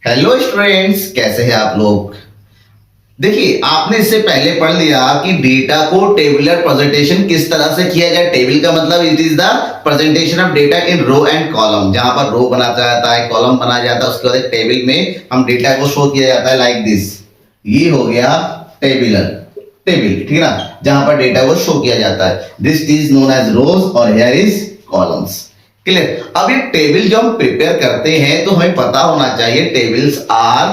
Hello students, कैसे हैं आप लोग। देखिए, आपने इससे पहले पढ़ लिया कि डेटा को टेबुलर प्रेजेंटेशन किस तरह से किया जाए। टेबल का मतलब it is the presentation of data in row and column. जहां पर रो बनाया जाता है, कॉलम बनाया जाता है, उसके बाद टेबल में हम डेटा को शो किया जाता है लाइक दिस। ये हो गया टेबल, ठीक है ना, जहां पर डेटा को शो किया जाता है। दिस इज नोन एज रोज और हियर इज कॉलम्स। क्लियर। अब ये टेबल जो हम प्रिपेयर करते हैं तो हमें पता होना चाहिए tables are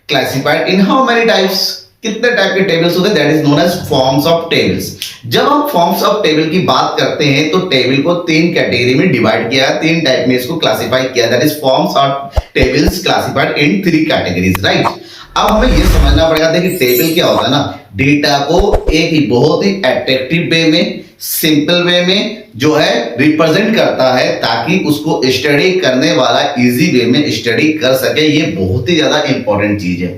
classified in how many types. कितने टाइप के टेबल्स होते हैं, that is known as forms of tables. जब हम फॉर्म्स ऑफ टेबल की बात करते हैं तो टेबल को तीन कैटेगरी में डिवाइड किया है, तीन टाइप में इसको क्लासिफाई किया, that is forms of tables classified in three categories, right. अब हमें यह समझना पड़ेगा, देखिए टेबल क्या होता है ना, डेटा को एक ही बहुत ही अट्रैक्टिव वे में, सिंपल वे में जो है रिप्रेजेंट करता है, ताकि उसको स्टडी करने वाला इजी वे में स्टडी कर सके। ये बहुत ही ज्यादा इंपॉर्टेंट चीज है।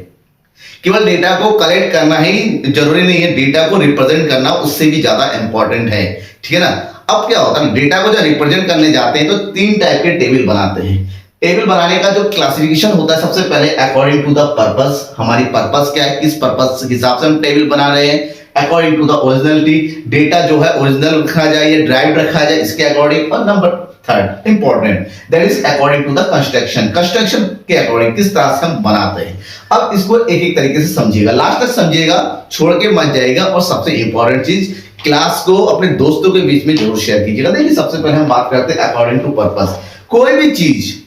केवल डेटा को कलेक्ट करना ही जरूरी नहीं है, डेटा को रिप्रेजेंट करना उससे भी ज्यादा इंपॉर्टेंट है, ठीक है ना। अब क्या होता है, डेटा को जब रिप्रेजेंट करने जाते हैं तो तीन टाइप के टेबल बनाते हैं। टेबल बनाने का जो क्लासिफिकेशन होता है, सबसे पहले अकॉर्डिंग टू द पर्पस, हमारी पर्पस क्या है, किस पर्पस के हिसाब से हम टेबल बना रहे हैं। According to the originality, data जो है ओरिजिनल रखा जाए या ड्राइव रखा जाए, इसके अकॉर्डिंग। और number third important, that is according to the construction के अकॉर्डिंग, किस तरह से हम बनाते हैं। अब इसको एक एक तरीके से समझिएगा, लास्ट तक समझिएगा, छोड़ के मत जाइएगा। और सबसे इंपॉर्टेंट चीज, क्लास को अपने दोस्तों के बीच में जरूर शेयर कीजिएगा। देखिए, सबसे पहले हम बात करते हैं अकॉर्डिंग टू पर्पस। कोई भी चीज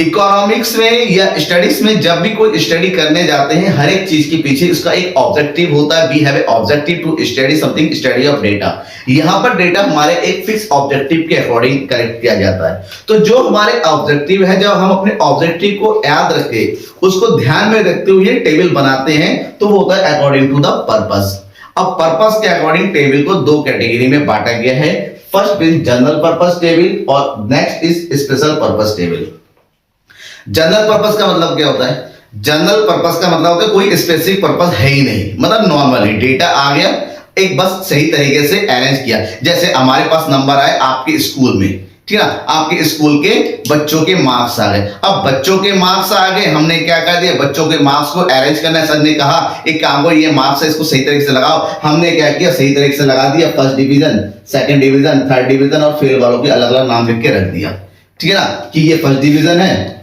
इकोनॉमिक्स में या स्टडीज में जब भी कोई स्टडी करने जाते हैं, हर एक चीज के पीछे उसका एक ऑब्जेक्टिव होता है। We have a objective to study something, study of data. यहां पर डेटा हमारे एक फिक्स ऑब्जेक्टिव के अकॉर्डिंग कलेक्ट किया जाता है। तो जो हमारे ऑब्जेक्टिव है, जब हम अपने ऑब्जेक्टिव को याद रखते, उसको ध्यान में रखते हुए टेबल बनाते हैं, तो वो होता है अकॉर्डिंग टू द पर्पस। अब पर्पस के अकॉर्डिंग टेबल को दो कैटेगरी में बांटा गया है। First is general purpose table और next is special purpose table. General purpose का मतलब क्या होता है, जनरल पर्पस का मतलब होता है कोई स्पेसिफिक पर्पस है ही नहीं, मतलब नॉर्मली डेटा आ गया, एक बस सही तरीके से अरेंज किया। जैसे हमारे पास नंबर आए आपके स्कूल में, ठीक है ना, आपके स्कूल के बच्चों के मार्क्स आ गए। अब बच्चों के मार्क्स आ गए, हमने क्या कर दिया, बच्चों के मार्क्स को अरेंज करना है। सर ने कहा एक काम करो, ये मार्क्स है, इसको सही तरीके से लगाओ। हमने क्या किया, सही तरीके से लगा दिया। First division, second division, third division और फेल वालों के अलग अलग नाम लिख के रख दिया, ठीक है ना, कि ये फर्स्ट डिवीजन है,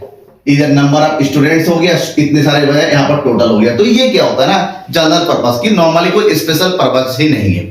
इधर नंबर ऑफ स्टूडेंट्स हो गया, इतने सारे बजे यहाँ पर टोटल हो गया। तो ये क्या होता है ना, जनरल पर्पस की, नॉर्मली कोई स्पेशल पर्पस ही नहीं है,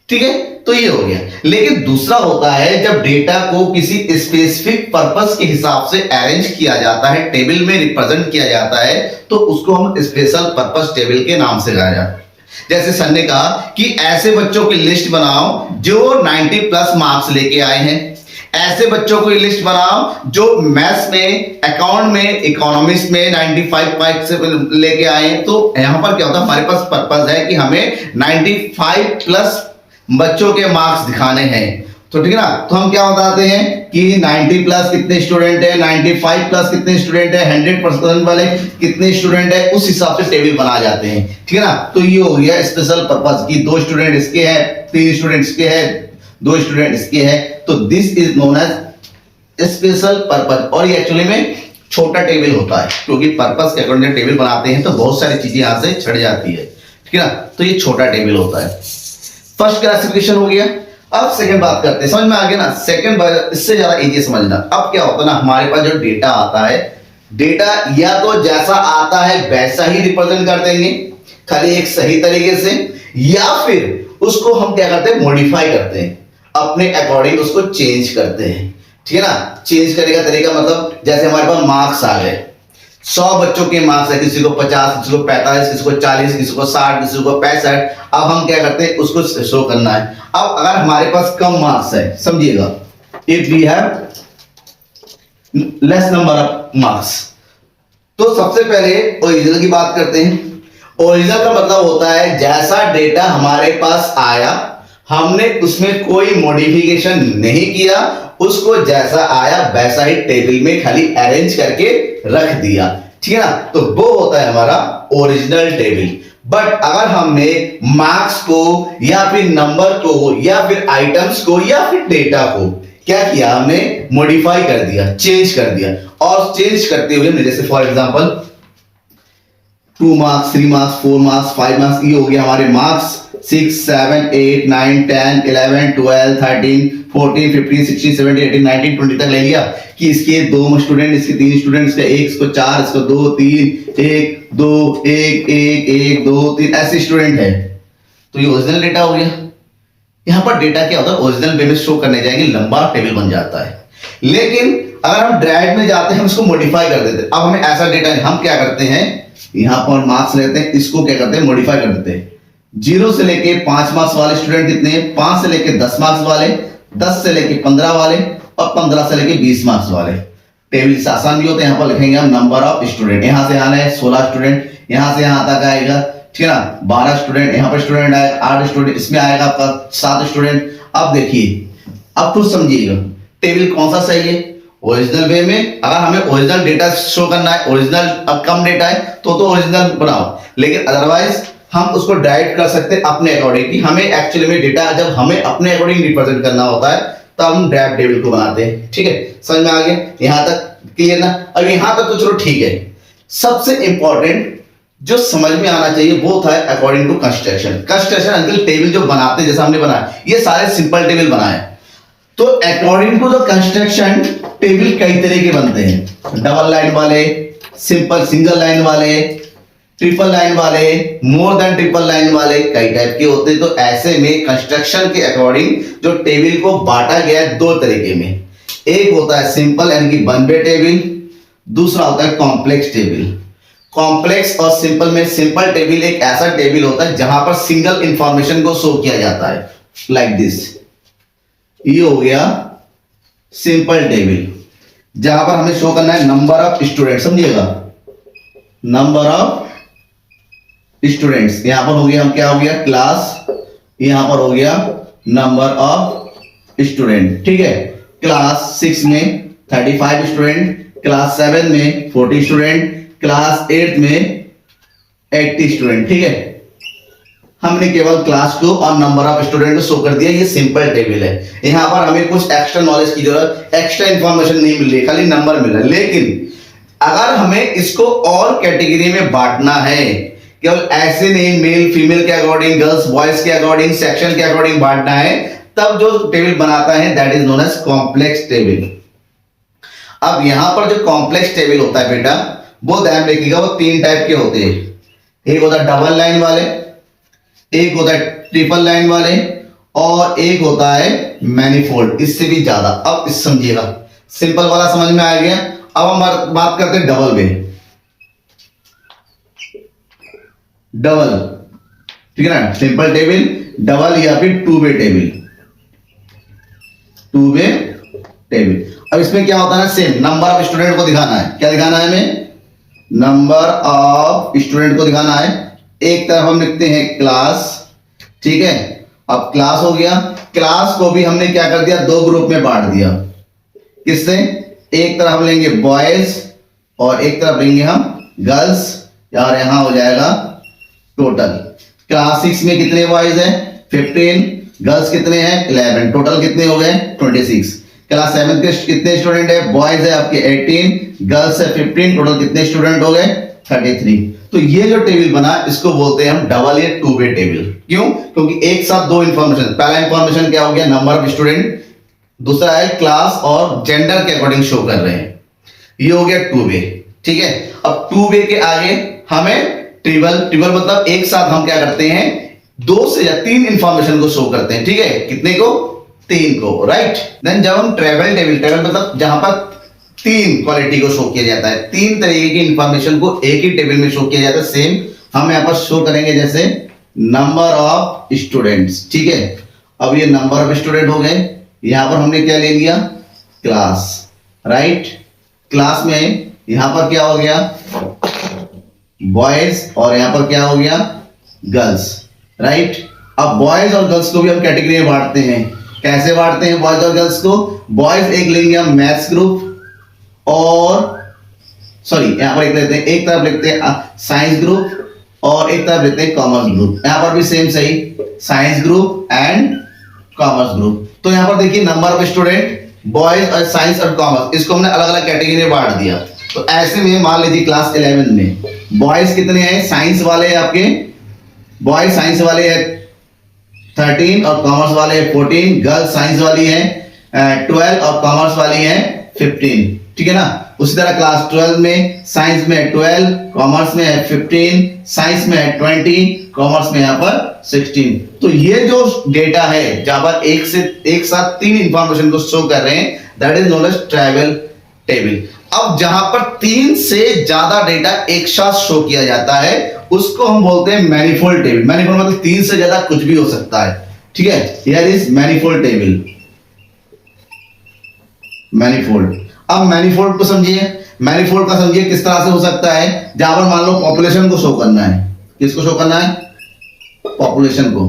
ठीक है। तो ये हो गया। लेकिन दूसरा होता है जब डेटा को किसी स्पेसिफिक पर्पस के हिसाब से अरेंज किया जाता है, टेबल में रिप्रेजेंट किया जाता है, तो उसको हम स्पेशल पर्पस टेबल के नाम से गाया जाता है। जैसे सर ने कहा कि ऐसे बच्चों की लिस्ट बनाओ जो 90 प्लस मार्क्स लेके आए हैं, ऐसे बच्चों की लिस्ट बनाओ जो मैथ्स में, अकाउंट में, इकोनॉमिक्स में 95 मार्क्स से लेके आए हैं। तो यहां पर क्या होता है, हमारे पास पर्पस है कि हमें 95 प्लस बच्चों के मार्क्स दिखाने हैं, तो ठीक है ना। तो हम क्या बताते हैं कि 90 प्लस कितने स्टूडेंट है, 95 प्लस कितने स्टूडेंट है, 100% वाले कितने स्टूडेंट है, उस हिसाब से टेबल बना जाते हैं, ठीक है ना। तो ये हो गया स्पेशल पर्पस की, 2 स्टूडेंट इसके हैं, 3 स्टूडेंट इसके हैं, 2 स्टूडेंट इसके हैं, तो this is known as special purpose. और ये एक्चुअली में छोटा टेबल होता है, क्योंकि पर्पस के अकॉर्डिंग टेबल बनाते हैं तो बहुत सारी चीजें यहां से छट जाती है, ठीक है ना। तो ये छोटा टेबल होता है। फर्स्ट क्लासिफिकेशन हो गया। अब सेकंड बात करते हैं, समझ में आ गया ना। सेकंड इससे ज्यादा इजी समझना। अब क्या होता है ना, हमारे पास जो डेटा आता है, डेटा या तो जैसा आता है वैसा ही रिप्रेजेंट कर देंगे, खाली एक सही तरीके से, या फिर उसको हम क्या करते हैं, मॉडिफाई करते हैं, अपने अकॉर्डिंग उसको चेंज करते हैं, ठीक है ना। चेंज करने का तरीका मतलब, जैसे हमारे पास मार्क्स आ गए, 100 बच्चों के मार्क्स है, किसी को 50, किसी को 45, किसी को 40, किसी को 60, किसी को 65। अब हम क्या करते हैं, उसको शो करना है। अब अगर हमारे पास कम मार्क्स है, समझिएगा, if we have less number of marks, तो सबसे पहले ओरिजिनल की बात करते हैं। ओरिजिनल का मतलब होता है जैसा डेटा हमारे पास आया, हमने उसमें कोई मॉडिफिकेशन नहीं किया, उसको जैसा आया वैसा ही टेबल में खाली अरेंज करके रख दिया, ठीक है ना। तो वो होता है हमारा ओरिजिनल टेबल। बट अगर हमने मार्क्स को या फिर नंबर को या फिर आइटम्स को या फिर डेटा को क्या किया, हमने मॉडिफाई कर दिया, चेंज कर दिया, और चेंज करते हुए हमने जैसे for example 2 marks, 3 marks, 4 marks, 5 marks, ये हो गया हमारे मार्क्स 6, 7, 8, 9, 10, 11, 12, 13, 14, 15, 16, 17, 18, 19, 20 तक ले लिया कि इसके 2 स्टूडेंट, इसके 3 स्टूडेंट, इसका 1, इसको 4, इसको 2, 3, 1, 2, 1, 1, 1, 2, 3 ऐसे स्टूडेंट है। तो ये ओरिजिनल डेटा हो गया। यहाँ पर डेटा क्या होता है, ओरिजिनल वे में शो करने जाएंगे, लंबा टेबल बन जाता है। लेकिन अगर हम ड्राइव में जाते हैं, हम इसको मॉडिफाई कर देते हैं। अब हमें ऐसा डेटा हम क्या करते हैं, यहाँ पर मार्क्स लेते हैं, इसको क्या करते हैं, मॉडिफाई कर देते हैं। 0 से लेके 5 मार्क्स वाले स्टूडेंट कितने हैं, 5 से लेके 10 मार्क्स वाले, 10 से लेके 15 वाले और 15 से लेके 20 मार्क्स वाले। टेबल से आसान भी होते हैं। यहाँ पर लिखेंगे हम नंबर ऑफ स्टूडेंट, यहाँ से आना है 16 स्टूडेंट, यहाँ से यहाँ तक आएगा, ठीक है ना। 12 स्टूडेंट, यहाँ पर स्टूडेंट आए 8 स्टूडेंट, इसमें आएगा आपका 7 स्टूडेंट। अब देखिए, अब खुद समझिएगा टेबल कौन सा सही है, ओरिजिनल वे में। अगर हमें ओरिजिनल डेटा शो करना है, ओरिजिनल अब कम डेटा है तो ओरिजिनल बनाओ, लेकिन अदरवाइज हम उसको डायरेक्ट कर सकते हैं अपने अकॉर्डिंग कि हमें एक्चुअली में डेटा जब हमें अपने अकॉर्डिंग रिप्रेजेंट करना होता है तब हम ड्राइव टेबल को बनाते हैं। ठीक है, समझ में आ गया, यहां तक क्लियर ना। अब यहां तक तो चलो ठीक है। सबसे इंपॉर्टेंट जो समझ में आना चाहिए वो था अकॉर्डिंग टू कंस्ट्रक्शन। कंस्ट्रक्शन अंकल टेबल जो बनाते हैं, जैसा हमने बनाया, ये सारे सिंपल टेबल बनाए। तो according to the construction table कई तरह के बनते हैं, डबल लाइन वाले, सिंपल सिंगल लाइन वाले, ट्रिपल लाइन वाले, मोर देन ट्रिपल लाइन वाले, कई टाइप के होते हैं। तो ऐसे में कंस्ट्रक्शन के अकॉर्डिंग जो टेबल को बांटा गया है 2 तरीके में। एक होता है सिंपल यानी कि 1 वे टेबल, दूसरा होता है कॉम्प्लेक्स टेबल। कॉम्प्लेक्स और सिंपल में, सिंपल टेबल एक ऐसा टेबल होता है जहां पर सिंगल इंफॉर्मेशन को शो किया जाता है, लाइक दिस। ये हो गया सिंपल टेबल, जहां पर हमें शो करना है नंबर ऑफ स्टूडेंट, समझिएगा, नंबर ऑफ स्टूडेंट्स। यहां पर हो गया, हम क्या हो गया, क्लास, यहां पर हो गया नंबर ऑफ स्टूडेंट। ठीक है, क्लास 6 में 35 स्टूडेंट, क्लास 7 में 40 स्टूडेंट, क्लास 8 में 80 स्टूडेंट। ठीक है, हमने केवल क्लास को और नंबर ऑफ स्टूडेंट को शो कर दिया। ये सिंपल टेबल है। यहां पर हमें कुछ एक्स्ट्रा नॉलेज की जरूरत, एक्स्ट्रा इंफॉर्मेशन नहीं मिल रही, खाली नंबर मिल रहा है। लेकिन अगर हमें इसको और कैटेगरी में बांटना है, केवल ऐसे नहीं, मेल फीमेल के अकॉर्डिंग, गर्ल्स बॉयज के अकॉर्डिंग, सेक्शन के अकॉर्डिंग बांटना है, तब जो टेबल बनाता है that is known as complex table. अब यहां पर जो कॉम्प्लेक्स टेबल होता है बेटा, वो ध्यान रखिएगा, वो 3 टाइप के होते हैं। एक होता है डबल लाइन वाले, एक होता है ट्रिपल लाइन वाले, और एक होता है मैनीफोल्ड, इससे भी ज्यादा। अब इस समझिएगा, सिंपल वाला समझ में आ गया। अब हम बात करते हैं डबल वे। डबल, ठीक है ना, सिंपल टेबल, डबल या फिर 2 वे टेबल, 2 वे टेबल। अब इसमें क्या होता है, सेम नंबर ऑफ स्टूडेंट को दिखाना है। क्या दिखाना है हमें, नंबर ऑफ स्टूडेंट को दिखाना है। एक तरफ हम लिखते हैं क्लास, ठीक है। अब क्लास हो गया, क्लास को भी हमने क्या कर दिया, 2 ग्रुप में बांट दिया। किससे, एक तरफ हम लेंगे बॉयज और एक तरफ लेंगे हम गर्ल्स, और यहां हो जाएगा टोटल। क्लास 6 में कितने बॉयज हैं, 15, गर्ल्स कितने हैं, 11, टोटल कितने हो गए, 26। क्लास 7 के कितने स्टूडेंट है, बॉयज है आपके 18, गर्ल्स है 15, टोटल कितने स्टूडेंट हो गए, 33। तो ये जो टेबल बना, इसको बोलते हैं हम डबल या 2 वे टेबल। क्यों, क्योंकि एक साथ 2 इंफॉर्मेशन, पहला इंफॉर्मेशन क्या हो गया, नंबर ऑफ स्टूडेंट, दूसरा है क्लास और जेंडर के अकॉर्डिंग शो कर रहे हैं। ये हो गया 2 वे। ठीक है, अब 2 वे के आगे हमें ट्रिपल मतलब एक साथ हम क्या करते हैं, 2 से या 3 इंफॉर्मेशन को शो करते हैं। ठीक है, कितने को, 3 को, राइट। देन जब हम ट्रेवल टेबल मतलब जहां पर 3 क्वालिटी को शो किया जाता है, 3 तरीके की इंफॉर्मेशन को एक ही टेबल में शो किया जाता है। सेम हम यहां पर शो करेंगे, जैसे नंबर ऑफ स्टूडेंट्स। ठीक है, अब ये नंबर ऑफ स्टूडेंट हो गए। यहां पर हमने क्या ले लिया, क्लास, राइट। क्लास में यहां पर क्या हो गया, बॉयज, और यहां पर क्या हो गया, गर्ल्स, राइट। अब बॉयज और गर्ल्स को भी हम कैटेगरी में बांटते हैं। कैसे बांटते हैं बॉयज और गर्ल्स को, बॉयज एक लेंगे हम मैथ्स ग्रुप, और सॉरी यहां पर एक लेते हैं, एक तरफ लिखते हैं साइंस ग्रुप और एक तरफ लेते हैं कॉमर्स ग्रुप। यहां पर भी सेम सही, science group and commerce group. तो यहां पर देखिए नंबर ऑफ स्टूडेंट बॉयज और साइंस और कॉमर्स, इसको हमने अलग अलग कैटेगरी में बांट दिया। तो ऐसे में मान लीजिए क्लास 11 में बॉयज कितने हैं, साइंस वाले हैं आपके, बॉयज साइंस वाले हैं 13 और कॉमर्स वाले हैं 14, गर्ल्स साइंस वाली हैं 12 और कॉमर्स वाली हैं 15, ठीक है ना। उसी तरह क्लास 12 में साइंस में 12, कॉमर्स में 15, साइंस में 20, कॉमर्स में यहाँ पर 16। तो ये जो डेटा है जहां पर एक साथ 3 इंफॉर्मेशन को शो कर रहे हैं, that is known as treble table. अब जहां पर 3 से ज्यादा डेटा एक साथ शो किया जाता है उसको हम बोलते हैं मैनिफोल्ड टेबल। मैनिफोल्ड मतलब 3 से ज्यादा कुछ भी हो सकता है, ठीक है। Here is manifold table, manifold. अब मैनिफोल्ड को समझिए, मैनिफोल्ड का समझिए किस तरह से हो सकता है, जहां पर मान लो पॉपुलेशन को शो करना है, किसको शो करना है, पॉपुलेशन को।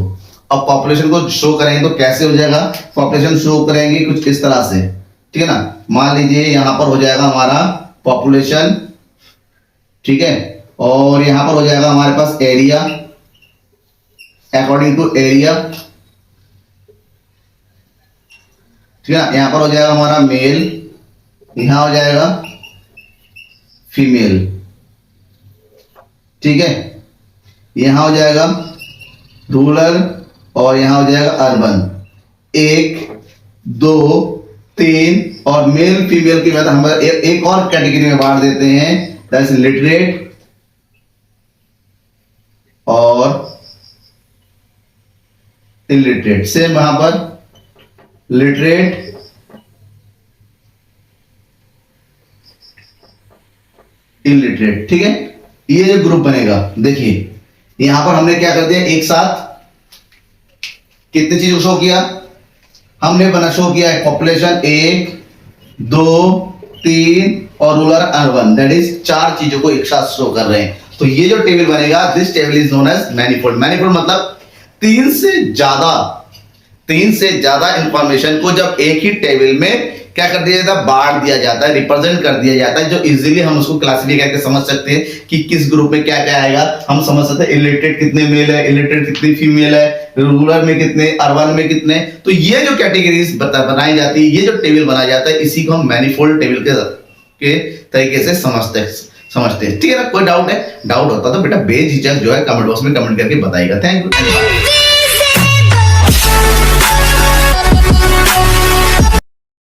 अब पॉपुलेशन को शो करेंगे तो कैसे हो जाएगा, पॉपुलेशन शो करेंगे कुछ इस तरह से, ठीक है ना। मान लीजिए यहां पर हो जाएगा हमारा पॉपुलेशन, ठीक है, और यहां पर हो जाएगा हमारे पास एरिया, अकॉर्डिंग टू एरिया, ठीक है। यहां पर हो जाएगा हमारा मेल, यहां हो जाएगा फीमेल, ठीक है। यहां हो जाएगा रूरल और यहां हो जाएगा अर्बन, 1 2 3, और मेल फीमेल की बात हम एक और कैटेगरी में बांट देते हैं, दैट इज लिटरेट और इलिटरेट। सेम वहां पर लिटरेट, इलिटरेट, ठीक है। ये जो ग्रुप बनेगा, देखिए यहां पर हमने क्या कर दिया, एक साथ कितनी चीजों को शो किया, हमने बना शो किया है पॉपुलेशन 1 2 3 और रूरल अर्बन, दैट इज 4 चीजों को एक साथ शो कर रहे हैं। तो ये जो टेबल बनेगा, this table is known as manifold. Manifold मतलब 3 से ज्यादा इंफॉर्मेशन को जब एक ही टेबल में क्या कर दिया जाता है, बांट दिया जाता है, रिप्रेजेंट कर दिया जाता है, जो इजीली हम उसको क्लासिफाई करके समझ सकते हैं कि किस ग्रुप में क्या क्या आएगा। हम समझ सकते हैं इलिटरेट कितने मेल है, इलिटरेट कितनी फीमेल है, रूरल में कितने, अर्बन में कितने। तो ये जो कैटेगरीज बनाई जाती है, ये जो टेबल बनाया जाता है, इसी को हम मैनिफोल्ड टेबल के तरीके से समझते हैं, ठीक है ना। कोई डाउट है, डाउट होता तो बेटा बेझिझक जो है कमेंट बॉक्स में कमेंट करके बताइएगा। Thank you.